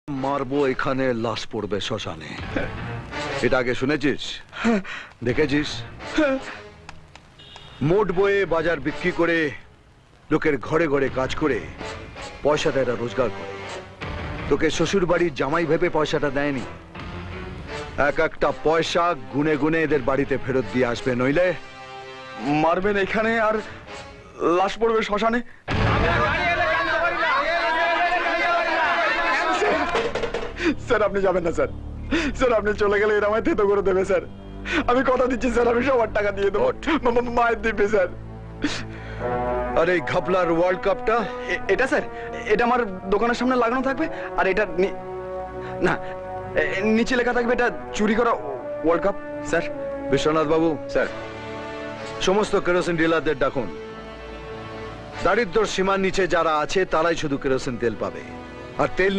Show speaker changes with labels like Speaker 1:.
Speaker 1: মারবো এখানে, লাশ পড়বে শ্মশানে। এটা আগে শুনেছিস? দেখেছিস? মোট বয়ে বাজার বিক্রি করে, লোকের ঘরে ঘরে কাজ করে পয়সাটা এরা রোজগার করে। তোকে শ্বশুর বাড়ির জামাই ভেবে পয়সাটা দেয়নি। এক একটা পয়সা গুনে গুনে এদের বাড়িতে ফেরত দিয়ে আসবে, নইলে
Speaker 2: মারবেন এখানে আর লাশ পড়বে শ্মশানে। স্যার আপনি যাবেন না স্যার। স্যার আপনি চলে গেলে এরা আমায় থেতো করে দেবে স্যার। আমি কথা দিচ্ছি স্যার, আমি সবার টাকা দিয়ে দেবো। মায়ের দিবে স্যার।
Speaker 1: আর এই ঘাপলার ওয়ার্ল্ড কাপটা?
Speaker 2: এটা স্যার, এটা আমার দোকানের সামনে লাগানো থাকবে। আর এটা না, নিচে লেখা থাকবে এটা চুরি করা ওয়ার্ল্ড কাপ স্যার।
Speaker 1: বিশ্বনাথ বাবু,
Speaker 2: স্যার
Speaker 1: সমস্ত কেরোসিন ডিলারদের ডাকুন। দারিদ্র্য সীমার নিচে যারা আছে তারাই শুধু কেরোসিন তেল পাবে, আর তেল